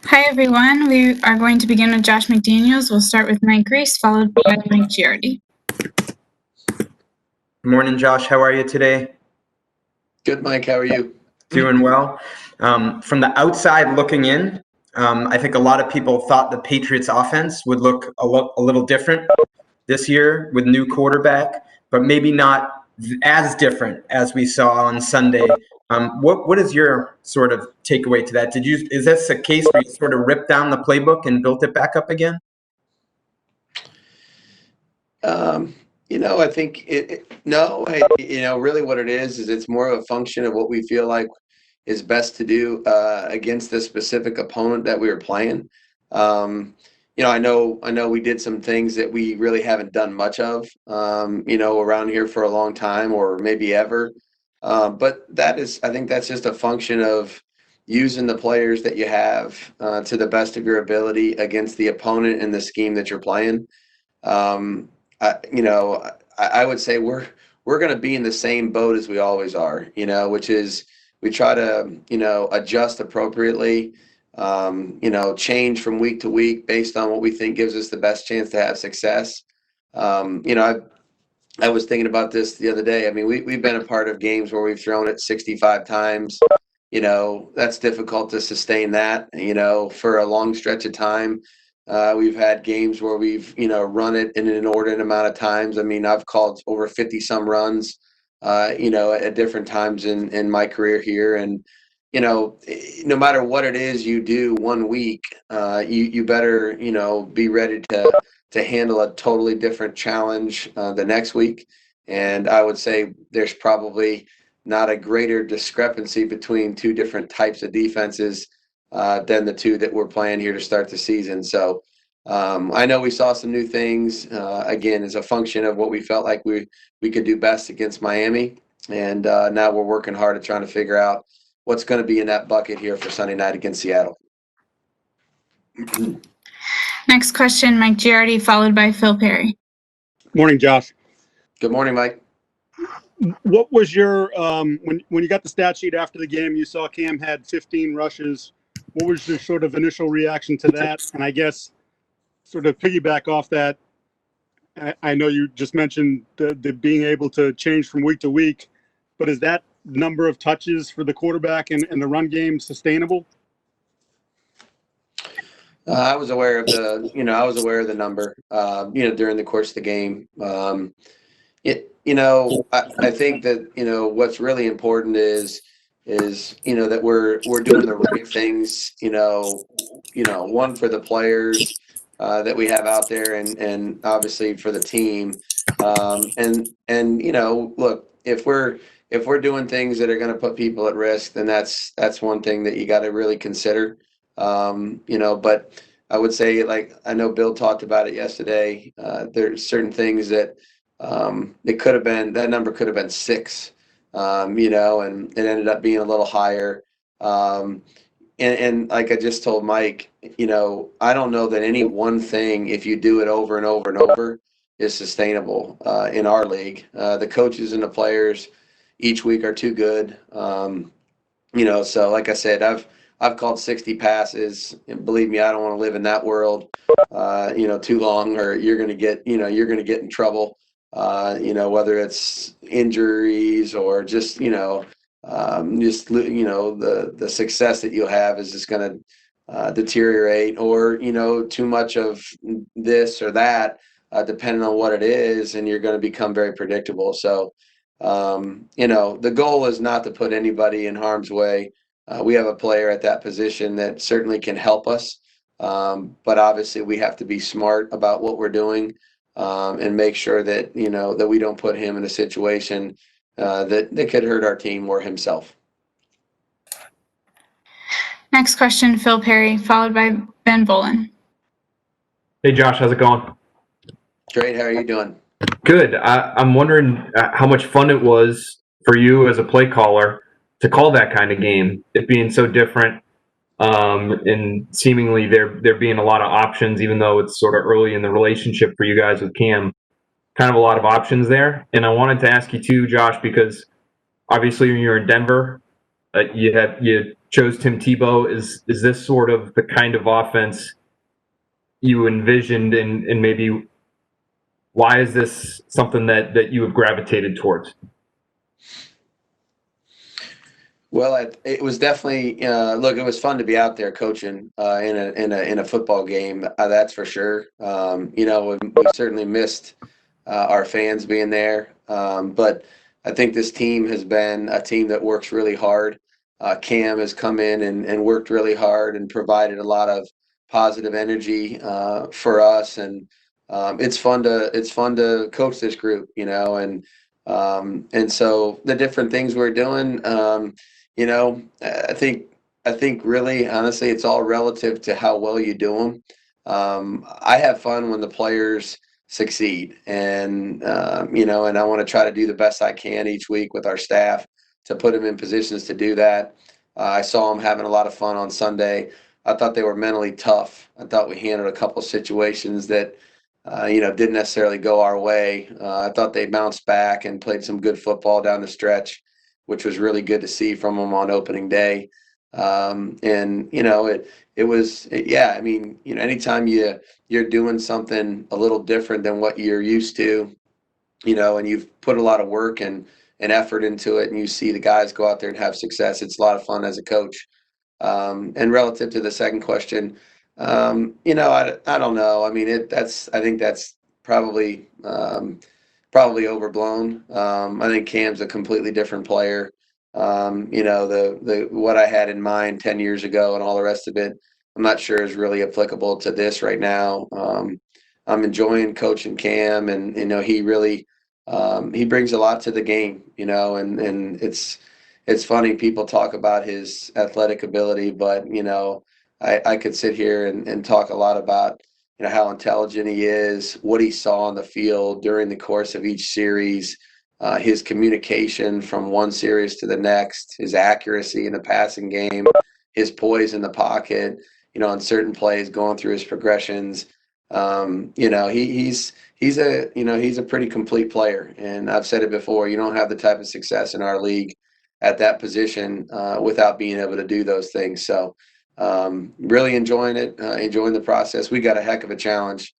Hi, everyone. We are going to begin with Josh McDaniels. We'll start with Mike Reese, followed by Mike Giardi. Good morning, Josh. How are you today? Good, Mike. How are you? Doing well. From the outside looking in, I think a lot of people thought the Patriots offense would look a little different this year with new quarterback, but maybe not as different as we saw on Sunday. What is your sort of takeaway to that? Is this a case where you sort of ripped down the playbook and built it back up again? I think really what it is it's more of a function of what we feel like is best to do against the specific opponent that we were playing. I know we did some things that we really haven't done much of, around here for a long time or maybe ever. But I think that's just a function of using the players that you have to the best of your ability against the opponent and the scheme that you're playing. I would say we're going to be in the same boat as we always are, which is we try to, adjust appropriately, change from week to week based on what we think gives us the best chance to have success. I was thinking about this the other day. I mean, we've been a part of games where we've thrown it 65 times. That's difficult to sustain that, for a long stretch of time. We've had games where we've, run it in an inordinate amount of times. I mean, I've called over 50 some runs, at different times in my career here. And, no matter what it is you do one week, you better, be ready to handle a totally different challenge the next week. And I would say there's probably not a greater discrepancy between two different types of defenses than the two that we're playing here to start the season. So I know we saw some new things, again, as a function of what we felt like we could do best against Miami. And now we're working hard at trying to figure out what's going to be in that bucket here for Sunday night against Seattle. Next question, Mike Giardi, followed by Phil Perry. Morning, Josh. Good morning, Mike. What was your when you got the stat sheet after the game? You saw Cam had 15 rushes. What was your sort of initial reaction to that? And I guess sort of piggyback off that, I know you just mentioned the being able to change from week to week, but is that number of touches for the quarterback and the run game sustainable? I was aware of the number, during the course of the game. I think that, what's really important is, that we're doing the right things, one for the players that we have out there and obviously for the team. Look, if we're doing things that are going to put people at risk, then that's one thing that you got to really consider. But I would say, like, I know Bill talked about it yesterday. There's certain things that that number could have been 6, and it ended up being a little higher. And like I just told Mike, I don't know that any one thing, if you do it over and over and over, is sustainable in our league. The coaches and the players each week are too good. So like I said, I've called 60 passes, and believe me, I don't want to live in that world, too long, or you're going to get in trouble, whether it's injuries or just, the success that you'll have is just going to deteriorate, or, too much of this or that, depending on what it is, and you're going to become very predictable. So, the goal is not to put anybody in harm's way. We have a player at that position that certainly can help us. But obviously we have to be smart about what we're doing, and make sure that, that we don't put him in a situation that could hurt our team or himself. Next question, Phil Perry, followed by Ben Volen. Hey, Josh, how's it going? Great. How are you doing? Good. I'm wondering how much fun it was for you as a play caller to call that kind of game, it being so different, and seemingly there being a lot of options, even though it's sort of early in the relationship for you guys with Cam, kind of a lot of options there. And I wanted to ask you too, Josh, because obviously when you're in Denver, You chose Tim Tebow. Is this sort of the kind of offense you envisioned, and maybe why is this something that you have gravitated towards? Well, it was definitely look. It was fun to be out there coaching in a football game. That's for sure. We certainly missed our fans being there, but I think this team has been a team that works really hard. Cam has come in and worked really hard and provided a lot of positive energy for us, and it's fun to coach this group, and so the different things we're doing. I think really, honestly, it's all relative to how well you do them. I have fun when the players succeed, and and I want to try to do the best I can each week with our staff to put them in positions to do that. I saw them having a lot of fun on Sunday. I thought they were mentally tough. I thought we handled a couple situations that didn't necessarily go our way. I thought they bounced back and played some good football down the stretch, which was really good to see from them on opening day. Anytime you're doing something a little different than what you're used to, and you've put a lot of work and effort into it, and you see the guys go out there and have success, it's a lot of fun as a coach. And relative to the second question, I don't know. I mean, I think that's probably overblown. I think Cam's a completely different player. The what I had in mind 10 years ago and all the rest of it, I'm not sure is really applicable to this right now. I'm enjoying coaching Cam, and he really he brings a lot to the game, and it's funny people talk about his athletic ability, but I could sit here and talk a lot about how intelligent he is, what he saw on the field during the course of each series, his communication from one series to the next, his accuracy in the passing game, his poise in the pocket, on certain plays, going through his progressions. He's a pretty complete player, and I've said it before. You don't have the type of success in our league at that position without being able to do those things. So really enjoying it, enjoying the process. We got a heck of a challenge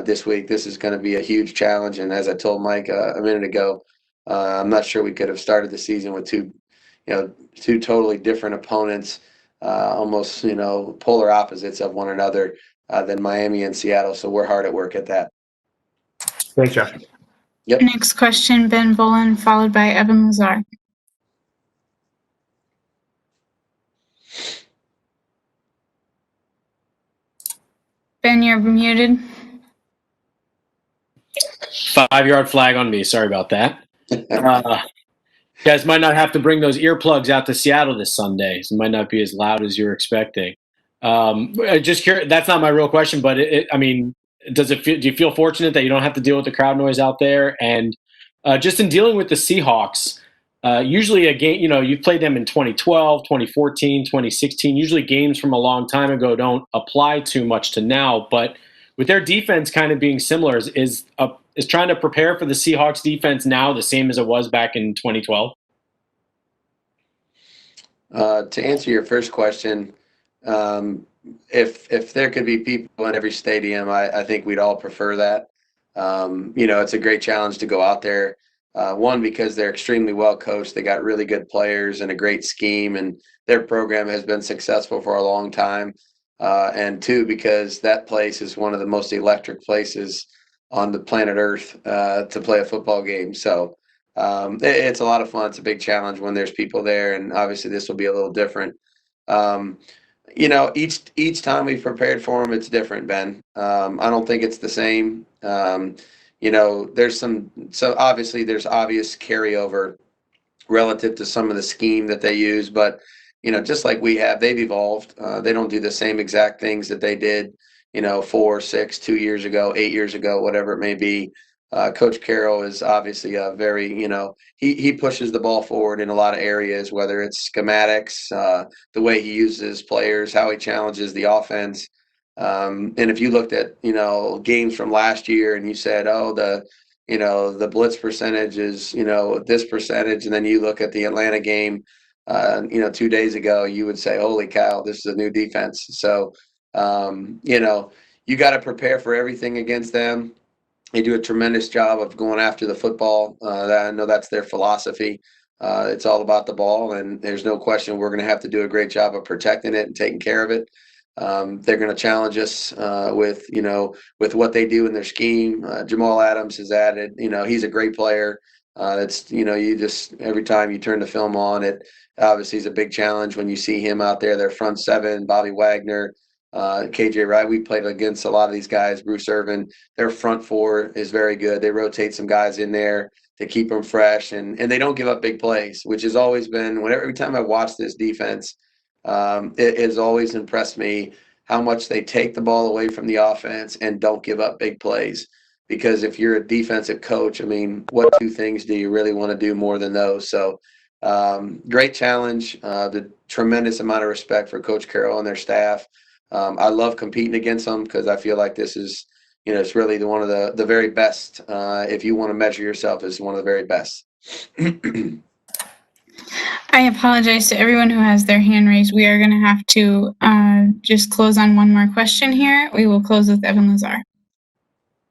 this week. This is going to be a huge challenge, and as I told Mike a minute ago, I'm not sure we could have started the season with two totally different opponents, almost polar opposites of one another than Miami and Seattle. So we're hard at work at that. Thanks, Josh. Yep. Next question, Ben Volen, followed by Evan Lazar. Ben, you're muted. 5-yard flag on me. Sorry about that. You guys might not have to bring those earplugs out to Seattle this Sunday. It might not be as loud as you're expecting. Just curious. That's not my real question, but do you feel fortunate that you don't have to deal with the crowd noise out there? And just in dealing with the Seahawks, usually a game, you've played them in 2012, 2014, 2016. Usually games from a long time ago don't apply too much to now, but with their defense kind of being similar, is trying to prepare for the Seahawks defense now the same as it was back in 2012? To answer your first question, if there could be people in every stadium, I think we'd all prefer that. It's a great challenge to go out there. One, because they're extremely well coached. They got really good players and a great scheme, and their program has been successful for a long time. And two, because that place is one of the most electric places on the planet Earth to play a football game. So it's a lot of fun. It's a big challenge when there's people there, and obviously this will be a little different. Each time we've prepared for them, it's different, Ben. I don't think it's the same. There's there's obvious carryover relative to some of the scheme that they use, but just like we have, they've evolved. They don't do the same exact things that they did, 4, 6, 2 years ago, 8 years ago, whatever it may be. Coach Carroll is obviously a very, he pushes the ball forward in a lot of areas, whether it's schematics, the way he uses players, how he challenges the offense. And if you looked at, games from last year and you said, oh, the blitz percentage is, this percentage, and then you look at the Atlanta game, 2 days ago, you would say, holy cow, this is a new defense. So, you got to prepare for everything against them. They do a tremendous job of going after the football. I know that's their philosophy. It's all about the ball, and there's no question we're going to have to do a great job of protecting it and taking care of it. They're going to challenge us with what they do in their scheme. Jamal Adams has added. He's a great player. You just every time you turn the film on, it obviously is a big challenge when you see him out there. Their front seven, Bobby Wagner, KJ Wright. We played against a lot of these guys. Bruce Irvin. Their front four is very good. They rotate some guys in there to keep them fresh, and they don't give up big plays, which has always been. Every time I watch this defense, it has always impressed me how much they take the ball away from the offense and don't give up big plays. Because if you're a defensive coach, I mean, what two things do you really want to do more than those? So, great challenge. The tremendous amount of respect for Coach Carroll and their staff. I love competing against them because I feel like this is, it's really one of the very best. If you want to measure yourself as one of the very best. I apologize to everyone who has their hand raised. We are going to have to just close on one more question here. We will close with Evan Lazar.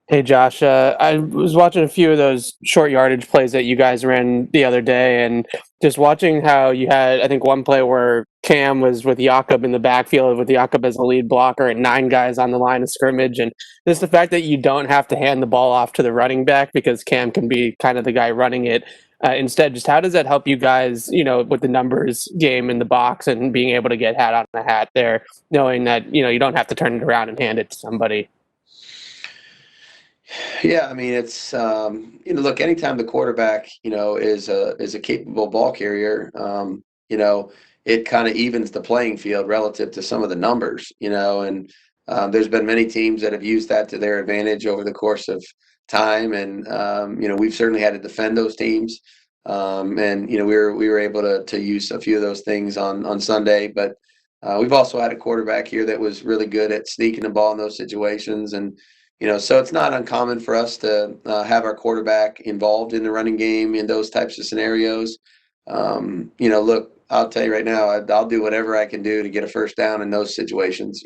Hey, Josh. I was watching a few of those short yardage plays that you guys ran the other day, and just watching how you had, I think, one play where Cam was with Jakob in the backfield with Jakob as the lead blocker and 9 guys on the line of scrimmage. And just the fact that you don't have to hand the ball off to the running back because Cam can be kind of the guy running it. Instead, just how does that help you guys, with the numbers game in the box and being able to get hat on the hat there, knowing that, you don't have to turn it around and hand it to somebody? Yeah, I mean, it's look, anytime the quarterback is a capable ball carrier, it kind of evens the playing field relative to some of the numbers, and there's been many teams that have used that to their advantage over the course of time, and we've certainly had to defend those teams, and we were able to use a few of those things on Sunday, but we've also had a quarterback here that was really good at sneaking the ball in those situations, and so it's not uncommon for us to have our quarterback involved in the running game in those types of scenarios. Look, I'll tell you right now, I'll do whatever I can do to get a first down in those situations.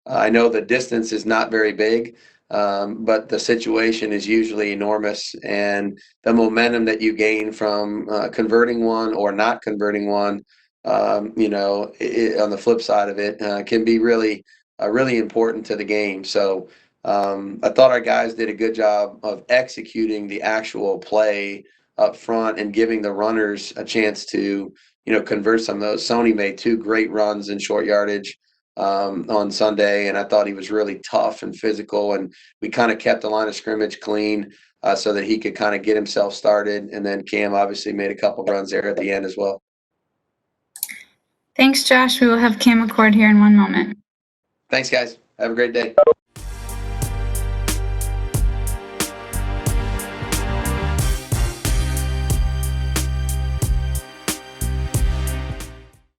I know the distance is not very big, but the situation is usually enormous. And the momentum that you gain from converting one or not converting one, on the flip side of it, can be really important to the game. So, I thought our guys did a good job of executing the actual play up front and giving the runners a chance to, convert some of those. Sony made 2 great runs in short yardage on Sunday, and I thought he was really tough and physical, and we kind of kept the line of scrimmage clean so that he could kind of get himself started. And then Cam obviously made a couple runs there at the end as well. Thanks, Josh. We will have Cam record here in one moment. Thanks, guys. Have a great day.